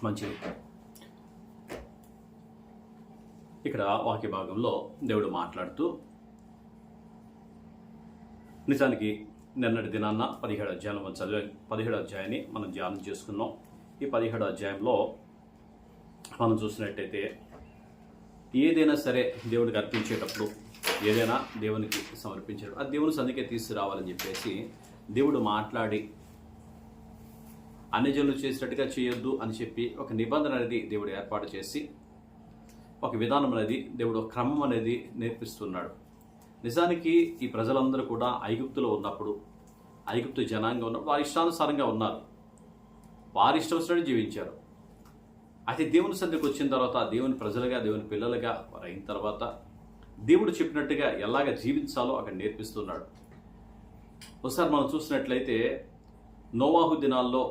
మంచిది. ఇక్కడ వాక్య భాగంలో దేవుడు మాట్లాడుతూ, నిజానికి నిన్నటి దినాన్న 17 అధ్యాయం మనం చదివే 17 అధ్యాయాన్ని మనం ధ్యానం చేసుకున్నాం. ఈ 17 అధ్యాయంలో మనం చూసినట్టయితే ఏదైనా సరే దేవుడికి అర్పించేటప్పుడు, ఏదైనా దేవునికి సమర్పించేటప్పుడు అది దేవుని సన్నిధికే తీసుకురావాలని చెప్పేసి దేవుడు మాట్లాడి అన్ని జనులు చేసినట్టుగా చేయొద్దు అని చెప్పి ఒక నిబంధన అనేది దేవుడు ఏర్పాటు చేసి, ఒక విధానం అనేది దేవుడు క్రమం అనేది నేర్పిస్తున్నాడు. నిజానికి ఈ ప్రజలందరూ కూడా ఐగుప్తులో ఉన్నప్పుడు, ఐగుప్తు జనాంగం ఉన్నప్పుడు వారి ఇష్టానుసారంగా ఉన్నారు, వారి ఇష్టం వచ్చినట్టు జీవించారు. అయితే దేవుని సన్నిధికి వచ్చిన తర్వాత దేవుని ప్రజలుగా, దేవుని పిల్లలుగా వారు అయిన తర్వాత దేవుడు చెప్పినట్టుగా ఎలాగ జీవించాలో అక్కడ నేర్పిస్తున్నాడు. ఒకసారి మనం చూసినట్లయితే నోవాహు దినాల్లో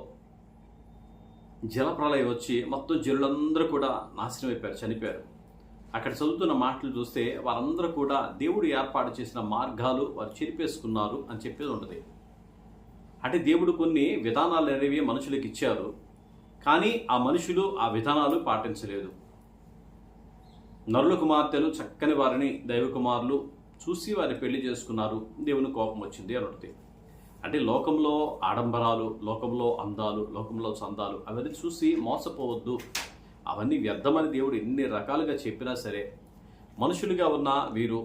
జలప్రళయం వచ్చి మొత్తం జనులందరూ కూడా నాశనం అయిపోయారు, చనిపోయారు. అక్కడ చదువుతున్న మాటలు చూస్తే వారందరూ కూడా దేవుడు ఏర్పాటు చేసిన మార్గాలు వారు చెరిపేసుకున్నారు అని చెప్పేది ఉంటుంది. అంటే దేవుడు కొన్ని విధానాలు అనేవి మనుషులకు ఇచ్చారు, కానీ ఆ మనుషులు ఆ విధానాలు పాటించలేదు. నరుల కుమార్తెలు చక్కని వారిని దైవ కుమారులు చూసి వారి పెళ్లి చేసుకున్నారు, దేవుని కోపం వచ్చింది అని ఉంటుంది. అంటే లోకంలో ఆడంబరాలు, లోకంలో అందాలు, లోకంలో చందాలు అవన్నీ చూసి మోసపోవద్దు, అవన్నీ వ్యర్థమని దేవుడు ఎన్ని రకాలుగా చెప్పినా సరే మనుషులుగా ఉన్న వీరు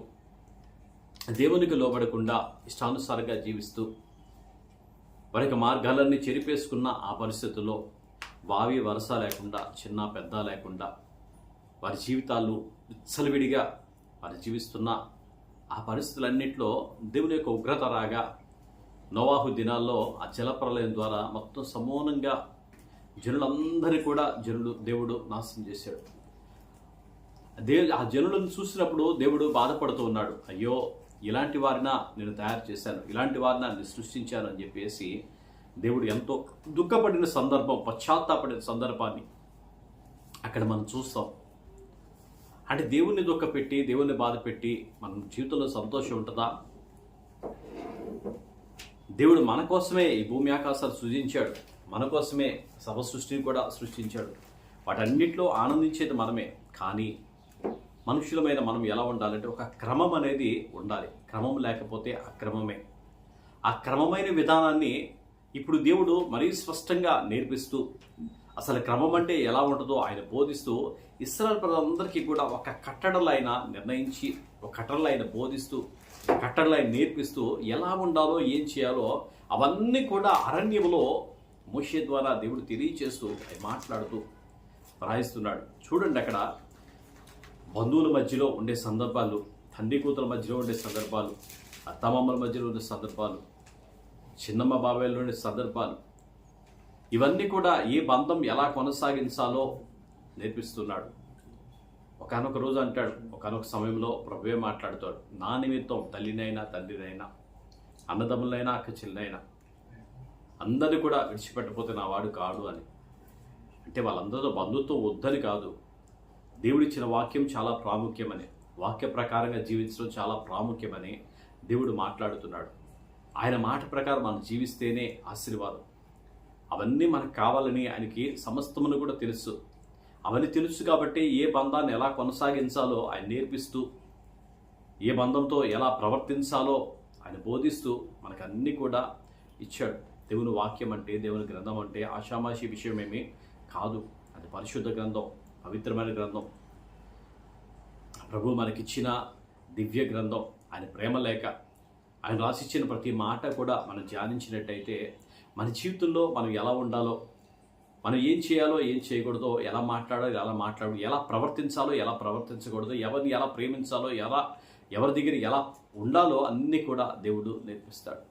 దేవునికి లోబడకుండా ఇష్టానుసారంగా జీవిస్తూ వారికి మార్గాలన్నీ చెరిపేసుకున్న ఆ పరిస్థితుల్లో వావి వరస లేకుండా, చిన్న పెద్ద లేకుండా వారి జీవితాలు విచ్చలవిడిగా వారు జీవిస్తున్న ఆ పరిస్థితులన్నింటిలో దేవుని యొక్క ఉగ్రత రాగా నోవాహు దినాల్లో ఆ జలప్రలయం ద్వారా మొత్తం సమూలంగా జనులందరినీ కూడా దేవుడు నాశనం చేశాడు. ఆ జనులను చూసినప్పుడు దేవుడు బాధపడుతూ ఉన్నాడు, అయ్యో ఇలాంటి వారిన నేను తయారు చేశాను, ఇలాంటి వారిన నేను సృష్టించాను అని చెప్పేసి దేవుడు ఎంతో దుఃఖపడిన సందర్భం, పశ్చాత్తాపడిన సందర్భాన్ని అక్కడ మనం చూస్తాం. అంటే దేవుణ్ణి దుఃఖపెట్టి, దేవుణ్ణి బాధ పెట్టి మన జీవితంలో సంతోషం ఉంటుందా? దేవుడు మన కోసమే ఈ భూమి ఆకాశాలు సృజించాడు, మన కోసమే సర్వ సృష్టిని కూడా సృష్టించాడు. వాటన్నిటిలో ఆనందించేది మనమే. కానీ మనుషులమైన మనం ఎలా ఉండాలంటే ఒక క్రమం అనేది ఉండాలి. క్రమం లేకపోతే అక్రమమే. ఆ క్రమమైన విధానాన్ని ఇప్పుడు దేవుడు మరీ స్పష్టంగా నేర్పిస్తూ, అసలు క్రమం అంటే ఎలా ఉంటుందో ఆయన బోధిస్తూ, ఇశ్రాయేలు ప్రజలందరికీ కూడా ఒక కట్టడలు ఆయన నిర్ణయించి, ఒక కట్టడలు ఆయన బోధిస్తూ, కట్టడలు ఆయన నేర్పిస్తూ ఎలా ఉండాలో, ఏం చేయాలో అవన్నీ కూడా అరణ్యంలో మోషే ద్వారా దేవుడు తెలియచేస్తూ మాట్లాడుతూ రాయిస్తున్నాడు. చూడండి, అక్కడ బంధువుల మధ్యలో ఉండే సందర్భాలు, తండ్రి కూతుల మధ్యలో ఉండే సందర్భాలు, అత్తమామల మధ్యలో ఉండే సందర్భాలు, చిన్నమ్మ బాబాయిలో ఉండే సందర్భాలు, ఇవన్నీ కూడా ఏ బంధం ఎలా కొనసాగించాలో నేర్పిస్తున్నాడు. ఒకానొక రోజు అంటాడు, ఒకానొక సమయంలో ప్రభువే మాట్లాడుతాడు, నా నిమిత్తం తల్లినైనా, తండ్రినైనా, అన్నదమ్ములైనా, అక్క చెల్లినైనా అందరినీ కూడా విడిచిపెట్టకపోతే నా వాడు కాడు అని. అంటే వాళ్ళందరితో బంధుత్వం వద్దని కాదు, దేవుడిచ్చిన వాక్యం చాలా ప్రాముఖ్యమని, వాక్య ప్రకారంగా జీవించడం చాలా ప్రాముఖ్యమని దేవుడు మాట్లాడుతున్నాడు. ఆయన మాట ప్రకారం మనం జీవిస్తేనే ఆశీర్వాదం. అవన్నీ మనకు కావాలని ఆయనకి సమస్తమును కూడా తెలుసు. అవన్నీ తెలుసు కాబట్టి ఏ బంధాన్ని ఎలా కొనసాగించాలో ఆయన నేర్పిస్తూ, ఏ బంధంతో ఎలా ప్రవర్తించాలో ఆయన బోధిస్తూ మనకు అన్నీ కూడా ఇచ్చాడు. దేవుని వాక్యం అంటే, దేవుని గ్రంథం అంటే ఆషామాషి విషయమేమీ కాదు. అది పరిశుద్ధ గ్రంథం, పవిత్రమైన గ్రంథం, ప్రభు మనకిచ్చిన దివ్య గ్రంథం, ఆయన ప్రేమ లేఖ. ఆయన రాసిచ్చిన ప్రతి మాట కూడా మనం ధ్యానించినట్టయితే మన జీవితంలో మనం ఎలా ఉండాలో, మనం ఏం చేయాలో, ఏం చేయకూడదో, ఎలా మాట్లాడాలో, ఎలా ప్రవర్తించాలో, ఎలా ప్రవర్తించకూడదో, ఎవరిని ఎలా ప్రేమించాలో, ఎవరి దగ్గర ఎలా ఉండాలో అన్నీ కూడా దేవుడు నేర్పిస్తాడు.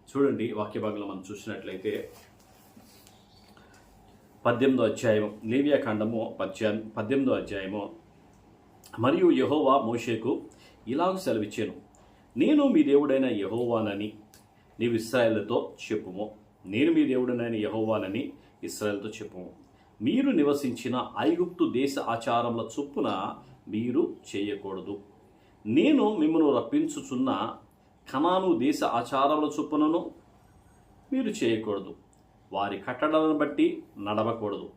చూడండి, వాక్య భాగంలో మనం చూసినట్లయితే 18వ అధ్యాయం, లేవియా కాండము 18వ అధ్యాయము. మరియు యెహోవా మోషేకు ఇలాగ సెలవిచ్చాను, నేను మీ దేవుడైన యెహోవానని నీవు ఇశ్రాయేలుతో చెప్పుము. నేను మీ దేవుడైన యెహోవానని ఇశ్రాయేలుతో చెప్పుము. మీరు నివసించిన ఐగుప్తు దేశ ఆచారముల చొప్పున మీరు చేయకూడదు. నేను మిమ్మల్ని రప్పించుచున్న కనాను దేశ ఆచారముల చొప్పునను మీరు చేయకూడదు. వారి కట్టడలను బట్టి నడవకూడదు.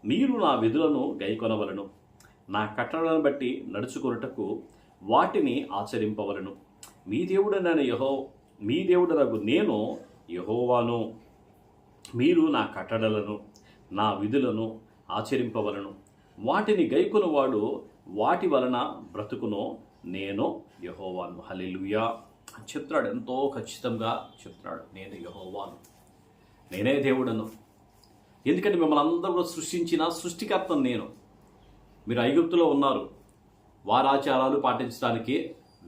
మీరు నా విధులను గైకొనవలను, నా కట్టడలను బట్టి నడుచుకొనుటకు వాటిని ఆచరింపవలను. మీ దేవుడనగు నేను యెహోవాను. మీరు నా కట్టడలను నా విధులను ఆచరింపవలను. వాటిని గైకొనువాడు వాటి వలన బ్రతుకును. నేను యెహోవాను. హల్లెలూయా అని చెప్తున్నాడు. ఎంతో ఖచ్చితంగా చెప్తున్నాడు, నేను యెహోవాను, నేనే దేవుడను. ఎందుకంటే మిమ్మల్ని అందరూ సృష్టించిన సృష్టికర్తను నేను. మీరు ఐగుప్తులో ఉన్నారు, వారి ఆచారాలు పాటించడానికి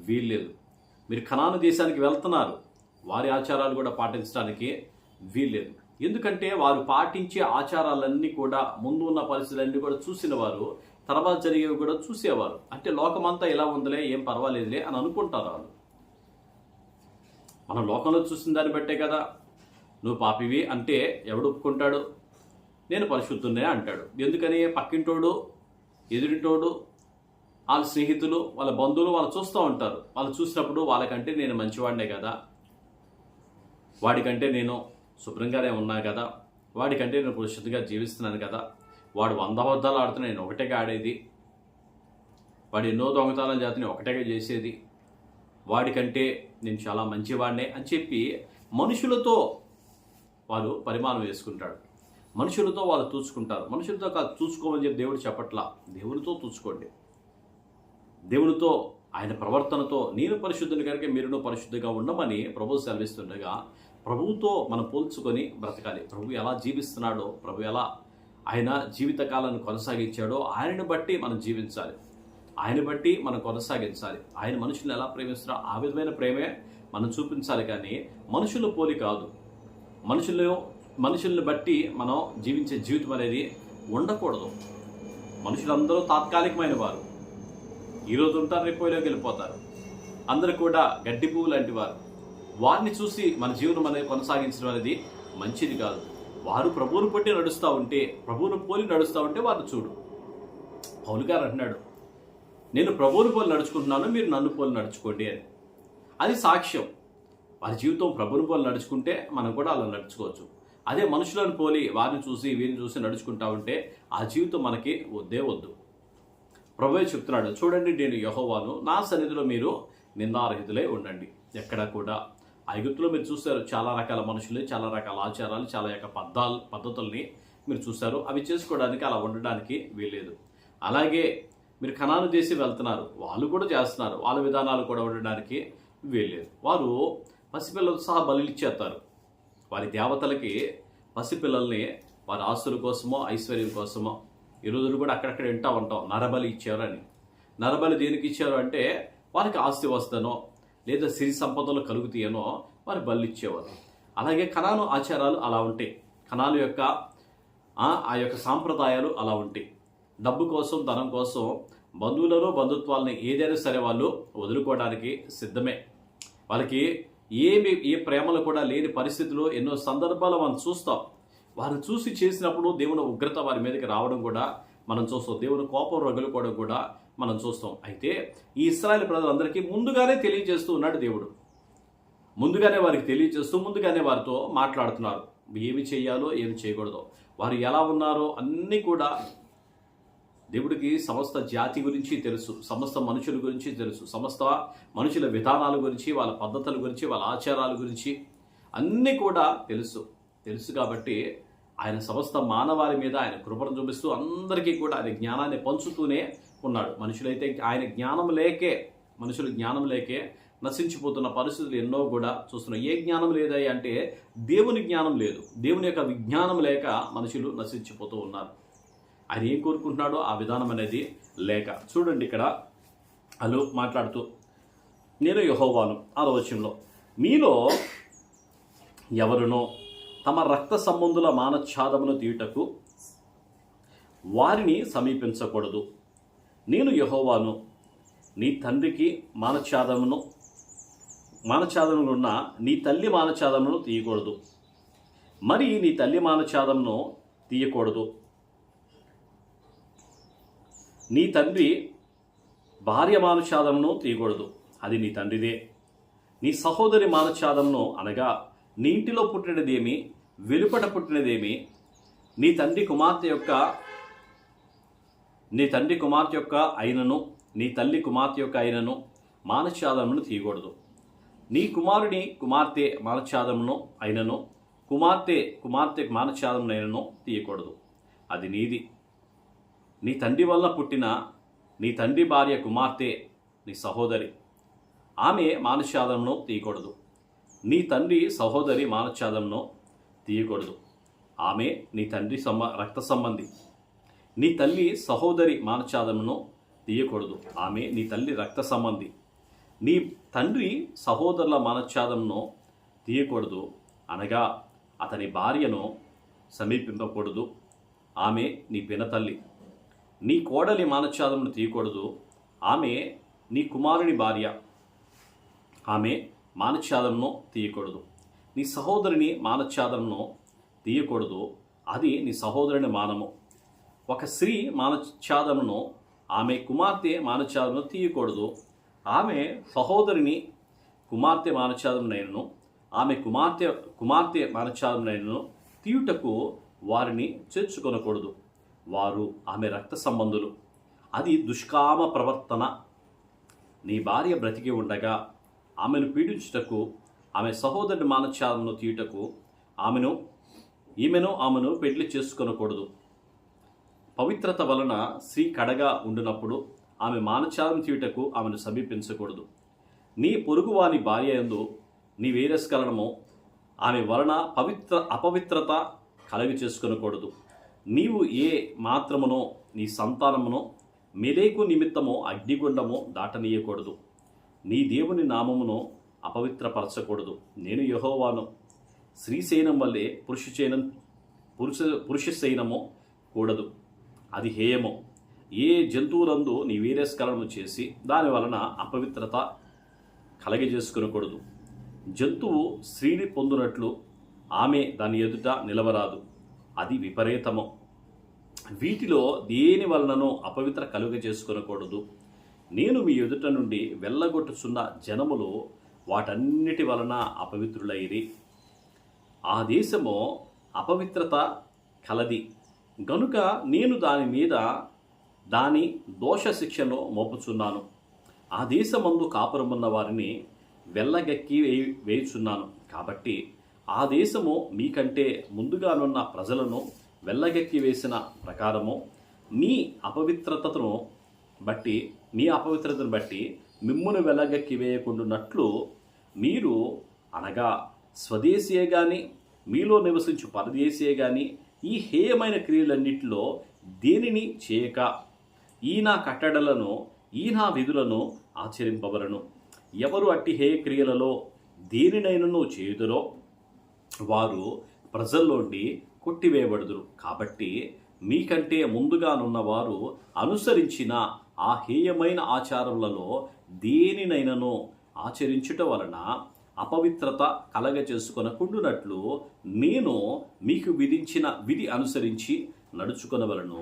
వీల్లేదు. మీరు కనాను దేశానికి వెళ్తున్నారు, వారి ఆచారాలు కూడా పాటించడానికి వీల్లేదు. ఎందుకంటే వారు పాటించే ఆచారాలన్నీ కూడా, ముందు ఉన్న పరిస్థితులన్నీ కూడా చూసిన వారు, తర్వాత జరిగేవి కూడా చూసేవారు. అంటే లోకమంతా ఇలా ఉందిలే, ఏం పర్వాలేదులే అని అనుకుంటారు వాళ్ళు. మనం లోకంలో చూసిన దాన్ని బట్టే కదా. నువ్వు పాపివి అంటే ఎవడు ఒప్పుకుంటాడు? నేను పరిశుద్ధున్నే అంటాడు. ఎందుకని? పక్కింటోడు, ఎదురింటోడు, వాళ్ళ స్నేహితులు, వాళ్ళ బంధువులు వాళ్ళు చూస్తూ ఉంటారు. వాళ్ళు చూసినప్పుడు వాళ్ళకంటే నేను మంచివాడినే కదా, వాడికంటే నేను శుభ్రంగానే ఉన్నా కదా, వాడికంటే నేను పరిశుద్ధిగా జీవిస్తున్నాను కదా, వాడు 100 అబద్ధాలు ఆడుతున్నా నేను ఒకటేగా ఆడేది, వాడు ఎన్నో దొంగతనాలు చేత నేను ఒకటేగా చేసేది, వాడికంటే నేను చాలా మంచివాడినే అని చెప్పి మనుషులతో వాళ్ళు పరిమాణం వేసుకుంటాడు. మనుషులతో వాళ్ళు తూచుకుంటారు. మనుషులతో కాదు తూచుకోమని చెప్పి దేవుడు చెప్పట్లా. దేవునితో తూచుకోండి. దేవునితో, ఆయన ప్రవర్తనతో, నేను పరిశుద్ధుని కనుక మీరును పరిశుద్ధిగా ఉండమని ప్రభువు సెలవిస్తుండగా, ప్రభువుతో మనం పోల్చుకొని బ్రతకాలి. ప్రభు ఎలా జీవిస్తున్నాడో, ప్రభు ఎలా ఆయన జీవితకాలను కొనసాగించాడో ఆయనను బట్టి మనం జీవించాలి. ఆయన బట్టి మనం కొనసాగించాలి. ఆయన మనుషులను ఎలా ప్రేమిస్తున్నాడో ఆ విధమైన ప్రేమే మనం చూపించాలి. కానీ మనుషుల పోలి కాదు. మనుషుల్ని బట్టి మనం జీవించే జీవితం అనేది ఉండకూడదు. మనుషులందరూ తాత్కాలికమైన వారు. ఈరోజు ఉంటారు, రేపు పోయిలోకి వెళ్ళిపోతారు. అందరూ కూడా గడ్డి పువ్వు లాంటి వారు. వారిని చూసి మన జీవనం అనేది కొనసాగించడం అనేది మంచిది కాదు. వారు ప్రభువును పట్టి నడుస్తూ ఉంటే, ప్రభువును పోలి నడుస్తూ ఉంటే వారిని చూడు. పౌలు గారు అంటున్నాడు, నేను ప్రభువును పోలి నడుచుకుంటున్నాను, మీరు నన్ను పోలి నడుచుకోండి అని. అది సాక్ష్యం. వారి జీవితం ప్రభువును పోలి నడుచుకుంటే మనం కూడా అలా నడుచుకోవచ్చు. అదే మనుషులను పోలి వారిని చూసి వీరిని చూసి నడుచుకుంటా ఉంటే ఆ జీవితం మనకి వద్దే వద్దు. ప్రభువే చెప్తున్నాడు, చూడండి నేను యెహోవాను, నా సన్నిధిలో మీరు నిందారహితులై ఉండండి. ఎక్కడ కూడా ఐగుప్తులో మీరు చూస్తారు, చాలా రకాల మనుషులు, చాలా రకాల ఆచారాలు, చాలా యొక్క పద్ధతుల్ని మీరు చూస్తారు. అవి చేసుకోవడానికి, అలా ఉండడానికి వీల్లేదు. అలాగే మీరు కనాను దేశం వెళ్తున్నారు, వాళ్ళు కూడా చేస్తున్నారు, వాళ్ళ విధానాలు కూడా ఉండడానికి వీల్లేదు. వారు పసిపిల్లలు సహా బలులు ఇచ్చేస్తారు. వారి దేవతలకి పసిపిల్లల్ని వారి ఆస్తుల కోసమో ఐశ్వర్యం కోసమో, ఈ రోజులు కూడా అక్కడక్కడ వింటూ ఉంటాం, నరబలి ఇచ్చారని. నరబలి దేనికి ఇచ్చారు అంటే వారికి ఆస్తి వస్తనో లేదా సిరి సంపదలు కలుగుతాయనో వారి బలి ఇచ్చేవారు. అలాగే కనాను ఆచారాలు అలా ఉంటాయి. కనాను యొక్క ఆ యొక్క సాంప్రదాయాలు అలా ఉంటాయి. డబ్బు కోసం, ధనం కోసం బంధువులను, బంధుత్వాలని ఏదైనా సరే వాళ్ళు వదులుకోవడానికి సిద్ధమే. వాళ్ళకి ఏ ప్రేమలు కూడా లేని పరిస్థితులు ఎన్నో సందర్భాలు మనం చూస్తాం. వారిని చూసి చేసినప్పుడు దేవుని ఉగ్రత వారి మీదకి రావడం కూడా మనం చూస్తాం. దేవుని కోపం రగులుకోవడం కూడా మనం చూస్తాం. అయితే ఈ ఇశ్రాయేలు ప్రజలందరికీ ముందుగానే తెలియజేస్తూ ఉన్నాడు దేవుడు. ముందుగానే వారికి తెలియజేస్తూ, ముందుగానే వారితో మాట్లాడుతున్నారు. ఏమి చేయాలో, ఏమి చేయకూడదో, వారు ఎలా ఉన్నారో అన్నీ కూడా దేవుడికి సమస్త జాతి గురించి తెలుసు, సమస్త మనుషుల గురించి తెలుసు, సమస్త మనుషుల విధానాల గురించి, వాళ్ళ పద్ధతుల గురించి, వాళ్ళ ఆచారాల గురించి అన్నీ కూడా తెలుసు కాబట్టి ఆయన సమస్త మానవాళి మీద ఆయన కృపను చూపిస్తూ అందరికీ కూడా ఆయన జ్ఞానాన్ని పంచుతూనే ఉన్నాడు. మనుషులు జ్ఞానం లేకే నశించిపోతున్న పరిస్థితులు ఎన్నో కూడా చూస్తున్నాం. ఏ జ్ఞానం లేదయ్యా అంటే దేవుని జ్ఞానం లేదు. దేవుని యొక్క విజ్ఞానం లేక మనుషులు నశించిపోతూ ఉన్నారు. ఆయన ఏం కోరుకుంటున్నాడో ఆ విధానం అనేది లేక. చూడండి ఇక్కడ అలు మాట్లాడుతూ, నేను యెహోవాను 6వ వచనంలో, మీలో ఎవరునో తమ రక్త సంబంధుల మానఛాదమును తీయుటకు వారిని సమీపించకూడదు. నేను యెహోవాను. నీ తండ్రికి మానఛాదములున్న నీ తల్లి మానఛాదమును తీయకూడదు. మరి నీ తల్లి మానఛాదమును తీయకూడదు. నీ తండ్రి భార్య మానఛాదమును తీయకూడదు, అది నీ తండ్రిదే. నీ సహోదరి మానఛాదమును, అనగా నీ ఇంటిలో పుట్టినదేమి, వెలుపట పుట్టినదేమి, నీ తండ్రి కుమార్తె యొక్క నీ తండ్రి కుమార్తె యొక్క అయినను నీ తల్లి కుమార్తె యొక్క అయినను మానఛాదమును తీయకూడదు. నీ కుమారుని కుమార్తె మానఛాదమును అయినను కుమార్తె మానఛాదమునైనను తీయకూడదు. అది నీది. నీ తండ్రి వల్ల పుట్టిన నీ తండ్రి భార్య కుమార్తె నీ సహోదరి, ఆమె మానఛాదమును తీయకూడదు. నీ తండ్రి సహోదరి మానఛాదమును తీయకూడదు, ఆమె నీ తండ్రి రక్త సంబంధి. నీ తల్లి సహోదరి మానఛాదమును తీయకూడదు, ఆమె నీ తల్లి రక్త సంబంధి. నీ తండ్రి సహోదరుల మానఛాదమును తీయకూడదు, అనగా అతని భార్యను సమీపింపకూడదు, ఆమె నీ పినతల్లి. నీ కోడలి మానఛాదమును తీయకూడదు, ఆమె నీ కుమారుని భార్య, ఆమె మానఛాదమును తీయకూడదు. నీ సహోదరుని మానఛాదమును తీయకూడదు, అది నీ సహోదరుని మానము. ఒక స్త్రీ మానఛాదమును ఆమె కుమార్తె మానఛాదమును తీయకూడదు, ఆమె సహోదరిని కుమార్తె మానఛాదమునైనను ఆమె కుమార్తె మానఛాదమునైనను తీయుటకు వారిని చేర్చుకొనకూడదు, వారు ఆమె రక్త సంబంధులు. అది దుష్కామ ప్రవర్తన. నీ భార్య బ్రతికి ఉండగా ఆమెను పీడించుటకు, ఆమె సహోదరుని మానఛాదమును తీయుటకు ఆమెను పెళ్లి చేసుకొనకూడదు. పవిత్రత వలన స్త్రీ కడగా ఉండినప్పుడు ఆమె మానఛాదం తీయుటకు ఆమెను సమీపించకూడదు. నీ పొరుగువాని భార్య యందు నీ వేరస్కలనము ఆమె వలన అపవిత్రత కలగి చేసుకొనకూడదు. నీవు ఏ మాత్రమునో నీ సంతానమునో మెలేకు నిమిత్తము అగ్నిగుండము దాటనీయకూడదు. నీ దేవుని నామమును అపవిత్రపరచకూడదు. నేను యెహోవాను. స్త్రీశయనం వల్లే పురుష శయనము కూడదు, అది హేయము. ఏ జంతువులందు నీ వీర్యస్ఖలనము చేసి దాని వలన అపవిత్రత కలగజేసుకొనకూడదు. జంతువు స్త్రీని పొందునట్లు ఆమె దాని ఎదుట నిలవరాదు, అది విపరీతము. వీటిలో దేని వలననో అపవిత్ర కలుగజేసుకొనకూడదు. నేను మీ ఎదుట నుండి వెళ్ళగొట్టుచున్న జనములు వాటన్నిటి వలన అపవిత్రులైరి. ఆ దేశము అపవిత్రత కలది గనుక నేను దాని మీద దాని దోష శిక్షను మోపుచున్నాను. ఆ దేశమందు కాపురమున్న వారిని వెళ్ళగక్కి వేయుచున్నాను. కాబట్టి ఆ దేశము మీకంటే ముందుగానున్న ప్రజలను వెళ్ళగక్కి వేసిన ప్రకారము మీ అపవిత్రతను బట్టి మిమ్మును వెళ్ళగక్కి వేయకుండానట్లు మీరు, అనగా స్వదేశీయే గాని మీలో నివసించు పరదేశీయే గాని ఈ హేయమైన క్రియలన్నిటిలో దేనిని చేయక ఈ నా కట్టడలను ఈ నా విధులను ఆచరింపవలను. ఎవరు అట్టి హేయ క్రియలలో దేనినైనను చేయుదురో వారు ప్రజల్లోండి కొట్టివేయబడుదురు. కాబట్టి మీకంటే ముందుగానున్నవారు అనుసరించిన ఆ హేయమైన ఆచారములలో దేనినైనను ఆచరించుట వలన అపవిత్రత కలగజేసుకొనకుండునట్లు నేను మీకు విధించిన విధి అనుసరించి నడుచుకొనవలను.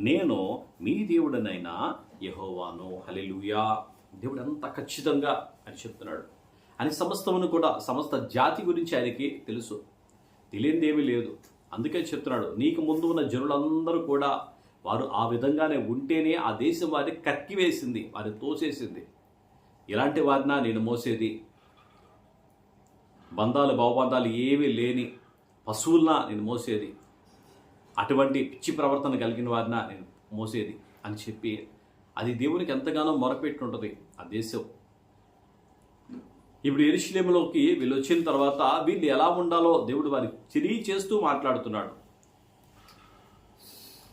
నేను మీ దేవుడనైనా యెహోవాను. హల్లెలూయా. దేవుడు అంత ఖచ్చితంగా అని చెప్తున్నాడు. అని సమస్తమును కూడా సమస్త జాతి గురించి ఆయనకి తెలుసు, తెలియనిదేమీ లేదు. అందుకే చెప్తున్నాడు, నీకు ముందు ఉన్న జనులందరూ కూడా వారు ఆ విధంగానే ఉంటేనే ఆ దేశం వారిని కక్కివేసింది, వారిని తోసేసింది. ఇలాంటి వారినా నేను మోసేది? బంధాలు భావబంధాలు ఏమీ లేని పశువులనా నేను మోసేది? అటువంటి పిచ్చి ప్రవర్తన కలిగిన వారినా నేను మోసేది అని చెప్పి అది దేవునికి ఎంతగానో మొరపెట్టి ఉంటుంది ఆ దేశం. ఇప్పుడు యెరూషలేములోకి వీళ్ళు వచ్చిన తర్వాత వీళ్ళు ఎలా ఉండాలో దేవుడు వారికి తెలియచేస్తూ మాట్లాడుతున్నాడు.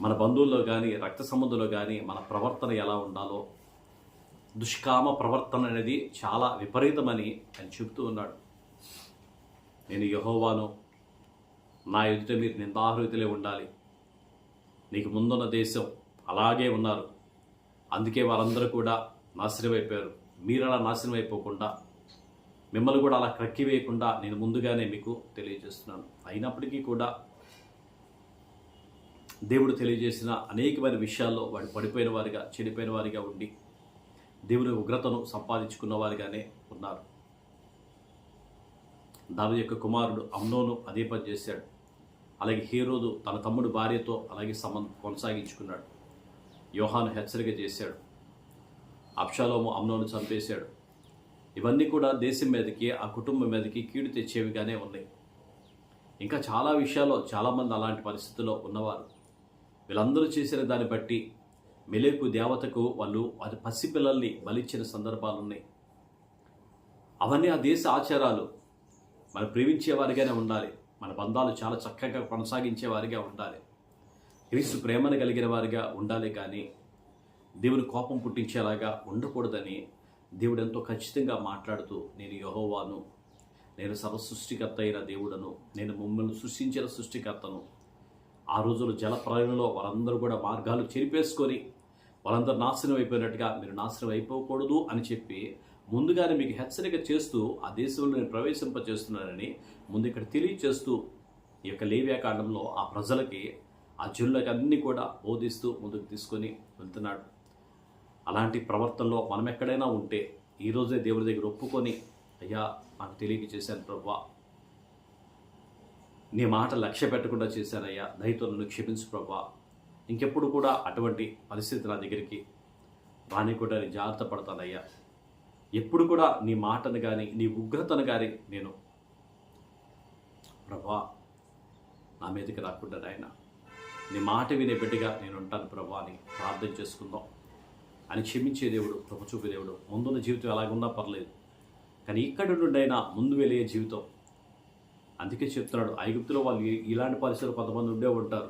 మన బంధువుల్లో కానీ రక్త సంబంధుల్లో కానీ మన ప్రవర్తన ఎలా ఉండాలో, దుష్కామ ప్రవర్తన అనేది చాలా విపరీతమని ఆయన చెబుతూ ఉన్నాడు. నేను యెహోవాను, నా ఎదుట మీరు నిందార్హులే ఉండాలి. నీకు ముందున్న దేశం అలాగే ఉన్నారు, అందుకే వారందరూ కూడా నాశనం అయిపోయారు. మీరు అలా నాశనం అయిపోకుండా, మిమ్మల్ని కూడా అలా క్రక్కివేయకుండా నేను ముందుగానే మీకు తెలియజేస్తున్నాను. అయినప్పటికీ కూడా దేవుడు తెలియజేసిన అనేకమైన విషయాల్లో వాడు పడిపోయిన వారిగా, చెడిపోయిన వారిగా ఉండి దేవుని ఉగ్రతను సంపాదించుకున్న వారిగానే ఉన్నారు. దావీదు యొక్క కుమారుడు అమ్నోను అదే పని చేశాడు. అలాగే హేరోదు తన తమ్ముడు భార్యతో అలాగే సంబంధం కొనసాగించుకున్నాడు. యోహాను హెచ్చరిక చేశాడు. అబ్షాలోము అమ్నోను చంపేశాడు. ఇవన్నీ కూడా దేశం మీదకి, ఆ కుటుంబం మీదకి కీడు తెచ్చేవిగానే ఉన్నాయి. ఇంకా చాలా విషయాల్లో చాలామంది అలాంటి పరిస్థితుల్లో ఉన్నవారు. వీళ్ళందరూ చేసిన దాన్ని బట్టి మెలెకు దేవతకు వాళ్ళు అది పసిపిల్లల్ని బలిచ్చిన సందర్భాలు ఉన్నాయి. అవన్నీ ఆ దేశ ఆచారాలు. మనం ప్రేమించేవారిగానే ఉండాలి. మన బంధాలు చాలా చక్కగా కొనసాగించేవారిగా ఉండాలి. క్రీస్తు ప్రేమను కలిగిన వారిగా ఉండాలి. కానీ దేవుని కోపం పుట్టించేలాగా ఉండకూడదని దేవుడు ఎంతో ఖచ్చితంగా మాట్లాడుతూ, నేను యెహోవాను, నేను సర్వసృష్టికర్త అయిన దేవుడను, నేను మమ్మల్ని సృష్టించిన సృష్టికర్తను. ఆ రోజులు జలప్రలయంలో వారందరూ కూడా మార్గాలు చెరిపేసుకొని వాళ్ళందరూ నాశనం అయిపోయినట్టుగా మీరు నాశనం అయిపోకూడదు అని చెప్పి ముందుగానే మీకు హెచ్చరిక చేస్తూ ఆ దేశంలో నేను ప్రవేశింపచేస్తున్నానని ముందు ఇక్కడ తెలియచేస్తూ ఈ యొక్క లేవ్యాకాండంలో ఆ ప్రజలకి, ఆ జనులకి అన్నీ కూడా బోధిస్తూ ముందుకు తీసుకొని వెళ్తున్నాడు. అలాంటి ప్రవర్తనలో మనం ఎక్కడైనా ఉంటే ఈరోజే దేవుడి దగ్గర ఒప్పుకొని, అయ్యా నాకు తెలియక చేశాను ప్రభువా, నీ మాట లక్ష్య పెట్టకుండా చేశానయ్యా, దయతో నన్ను క్షమించు ప్రభువా, ఇంకెప్పుడు కూడా అటువంటి పరిస్థితి నా దగ్గరికి రానికుండా నేను జాగ్రత్త పడతానయ్యా, ఎప్పుడు కూడా నీ మాటను కానీ నీ ఉగ్రతను కానీ నేను ప్రభువా నా మీదకి రాకుండా నాయన నీ మాట వినే బిడ్డగా నేను ఉంటాను ప్రభువా అని ప్రార్థన చేసుకుందాం. అని క్షమించే దేవుడు, కృప చూపే దేవుడు. ముందున్న జీవితం ఎలాగున్నా పర్లేదు, కానీ ఇక్కడి నుండి అయినా ముందు వెళ్ళే జీవితం. అందుకే చెప్తున్నాడు, ఐగుప్తులో వాళ్ళు ఇలాంటి పరిస్థితులు కొంతమంది ఉండే ఉంటారు.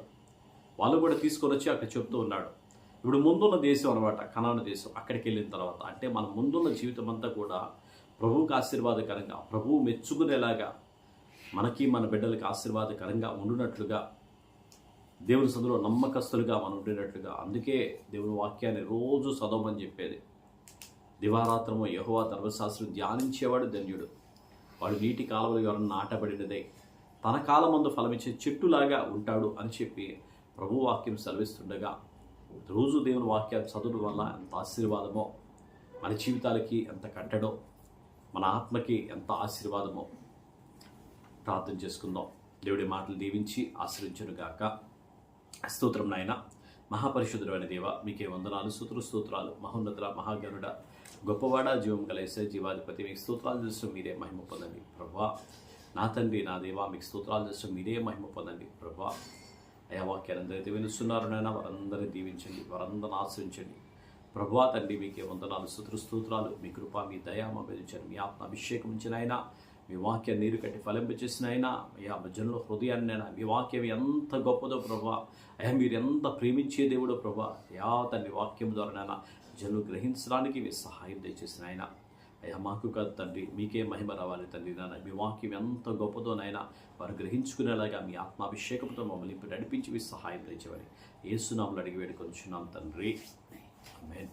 వాళ్ళు కూడా తీసుకొని వచ్చి అక్కడ చెప్తూ ఉన్నాడు. ఇప్పుడు ముందున్న దేశం అనమాట, కనాను దేశం. అక్కడికి వెళ్ళిన తర్వాత అంటే మన ముందున్న జీవితం అంతా కూడా ప్రభువుకి ఆశీర్వాదకరంగా, ప్రభువు మెచ్చుకునేలాగా, మనకి మన బిడ్డలకి ఆశీర్వాదకరంగా ఉండునట్లుగా, దేవుని సందులో నమ్మకస్తులుగా మనం ఉండేటట్లుగా. అందుకే దేవుని వాక్యాన్ని రోజు చదవమని చెప్పేది. దివారాత్రము యెహోవా ధర్మశాస్త్రం ధ్యానించేవాడు ధన్యుడు. వాడు నీటి కాలువలు ఎవరన్నా నాటబడినదే తన కాలమందు ఫలమిచ్చే చెట్టులాగా ఉంటాడు అని చెప్పి ప్రభు వాక్యం సెలవిస్తుండగా, రోజు దేవుని వాక్యాన్ని చదవడం వల్ల ఎంత ఆశీర్వాదమో, మన జీవితాలకి ఎంత కట్టడో, మన ఆత్మకి ఎంత ఆశీర్వాదమో. ప్రార్థన చేసుకుందాం. దేవుడి మాటలు దీవించి ఆశ్రయించునుగాక. స్తోత్రం నాయన, మహాపరిశుద్ధుడైన దేవ, మీకే వందనాలు, స్తోత్రాలు. మహోన్నతుడ, మహాగణుడ, గొప్పవాడ, జీవం గల యేసయ్య, జీవాధిపతి, మీకు స్తోత్రాలు చేస్తూ మీరే మహిమ పొందండి ప్రభువా. నా తండ్రి, నా దేవా, మీకు స్తోత్రాలు చేస్తూ మీరే మహిమ పొందండి ప్రభువా. అయా వాక్యాన్ని అందరైతే వినుస్తున్నారు నాయన, వారందరినీ దీవించండి, వారందరిని ఆశ్రయించండి ప్రభువా. తండ్రి మీకే వందనాలు, స్తోత్రాలు. మీ కృప, మీ దయా మా మీద ఉంచండి. మీ ఆత్మ అభిషేకం ఉంచిన ఆయన, మీ వాక్యాన్ని నీరు కట్టి ఫలింపచేసిన అయినా, అయ్యా జనుల హృదయాన్ని అయినా, మీ వాక్యం ఎంత గొప్పదో ప్రభువా. అయ్యా మీరు ఎంత ప్రేమించే దేవుడో ప్రభువా. అయ్యా తండ్రి వాక్యం ద్వారానైనా జనులు గ్రహించడానికి మీ సహాయం దయచేసిన ఆయన. అయ్యా మాకు కాదు తండ్రి, మీకే మహిమ రావాలి తండ్రి. నాన్న మీ వాక్యం ఎంత గొప్పదోనైనా వారు గ్రహించుకునేలాగా మీ ఆత్మాభిషేకంతో మమ్మల్ని నడిపించి మీ సహాయం దయచేవారి యేసు నామములో అడిగి వేడుకొంచున్నాం తండ్రి, ఆమేన్.